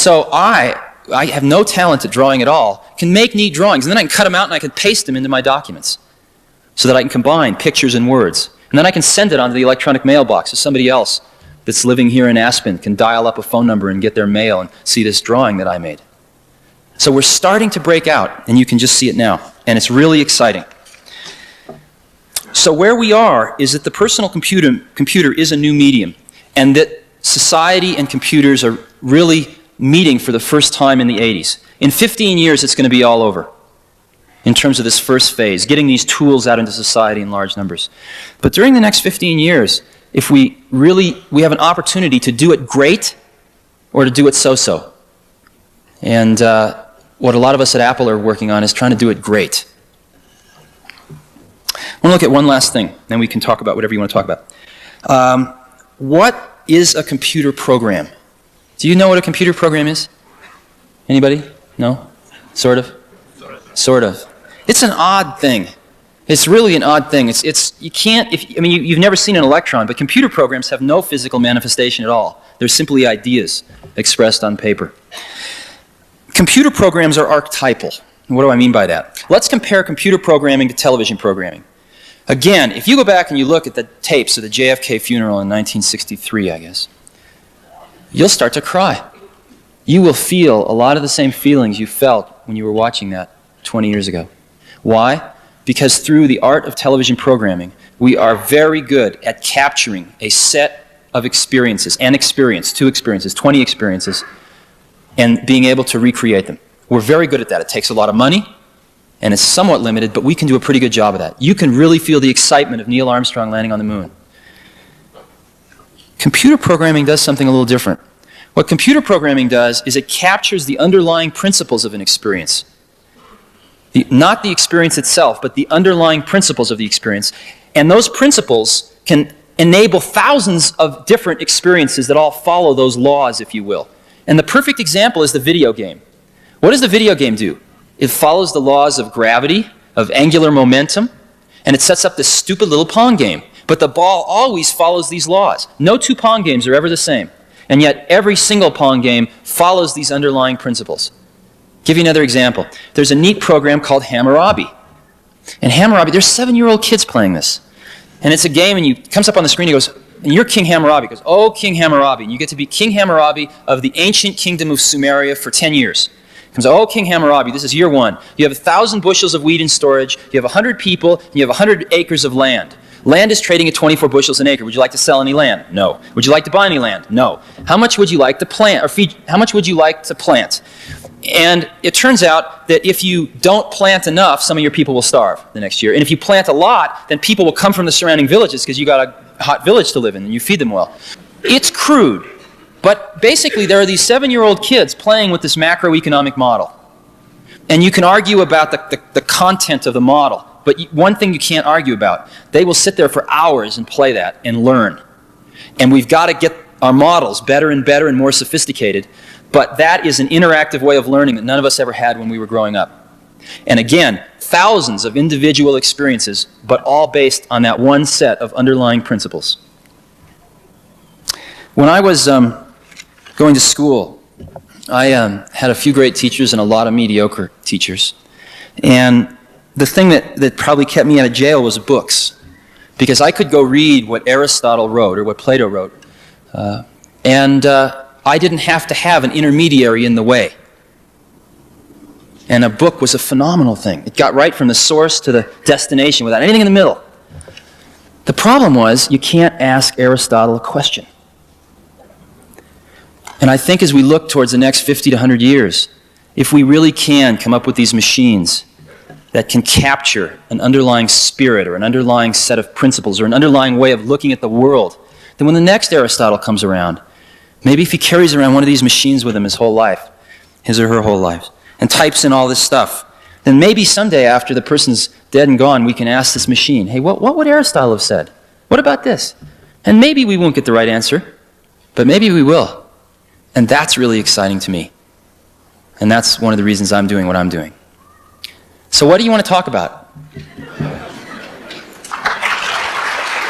so I have no talent at drawing at all, can make neat drawings, and then I can cut them out and I can paste them into my documents so that I can combine pictures and words. And then I can send it onto the electronic mailbox so somebody else that's living here in Aspen can dial up a phone number and get their mail and see this drawing that I made. So we're starting to break out, and you can just see it now. And it's really exciting. So where we are is that the personal computer is a new medium, and that society and computers are really meeting for the first time in the 80s. In 15 years, it's going to be all over in terms of this first phase, getting these tools out into society in large numbers. But during the next 15 years, if we have an opportunity to do it great or to do it so-so. And what a lot of us at Apple are working on is trying to do it great. I want to look at one last thing, then we can talk about whatever you want to talk about. What is a computer program? Do you know what a computer program is? Anybody? No? Sort of? Sort of. It's an odd thing. It's really an odd thing. You've never seen an electron, but computer programs have no physical manifestation at all. They're simply ideas expressed on paper. Computer programs are archetypal. What do I mean by that? Let's compare computer programming to television programming. Again, if you go back and you look at the tapes of the JFK funeral in 1963, I guess, you'll start to cry. You will feel a lot of the same feelings you felt when you were watching that 20 years ago. Why? Because through the art of television programming, we are very good at capturing a set of experiences, 20 experiences, and being able to recreate them. We're very good at that. It takes a lot of money, and it's somewhat limited, but we can do a pretty good job of that. You can really feel the excitement of Neil Armstrong landing on the moon. Computer programming does something a little different. What computer programming does is it captures the underlying principles of an experience. Not the experience itself, but the underlying principles of the experience. And those principles can enable thousands of different experiences that all follow those laws, if you will. And the perfect example is the video game. What does the video game do? It follows the laws of gravity, of angular momentum, and it sets up this stupid little Pong game. But the ball always follows these laws. No two Pong games are ever the same. And yet every single Pong game follows these underlying principles. Give you another example. There's a neat program called Hammurabi. And Hammurabi, there's 7-year-old kids playing this. And it's a game, and it comes up on the screen, and you're King Hammurabi. It goes, oh, King Hammurabi. And you get to be King Hammurabi of the ancient kingdom of Sumeria for 10 years. It comes, oh, King Hammurabi, this is year 1. You have 1,000 bushels of wheat in storage, you have 100 people, and you have 100 acres of land. Land is trading at 24 bushels an acre. Would you like to sell any land? No. Would you like to buy any land? No. How much would you like to plant, or feed? How much would you like to plant? And it turns out that if you don't plant enough, some of your people will starve the next year. And if you plant a lot, then people will come from the surrounding villages because you got a hot village to live in and you feed them well. It's crude, but basically there are these 7-year-old kids playing with this macroeconomic model. And you can argue about the content of the model, but one thing you can't argue about, they will sit there for hours and play that and learn. And we've got to get our models better and more sophisticated. But that is an interactive way of learning that none of us ever had when we were growing up. And again, thousands of individual experiences, but all based on that one set of underlying principles. When I was going to school, I had a few great teachers and a lot of mediocre teachers. And the thing that probably kept me out of jail was books. Because I could go read what Aristotle wrote or what Plato wrote. I didn't have to have an intermediary in the way. And a book was a phenomenal thing. It got right from the source to the destination without anything in the middle. The problem was, you can't ask Aristotle a question. And I think as we look towards the next 50 to 100 years, if we really can come up with these machines that can capture an underlying spirit or an underlying set of principles or an underlying way of looking at the world, then when the next Aristotle comes around, maybe if he carries around one of these machines with him his whole life, his or her whole life, and types in all this stuff, then maybe someday after the person's dead and gone, we can ask this machine, hey, what would Aristotle have said? What about this? And maybe we won't get the right answer, but maybe we will. And that's really exciting to me. And that's one of the reasons I'm doing what I'm doing. So what do you want to talk about?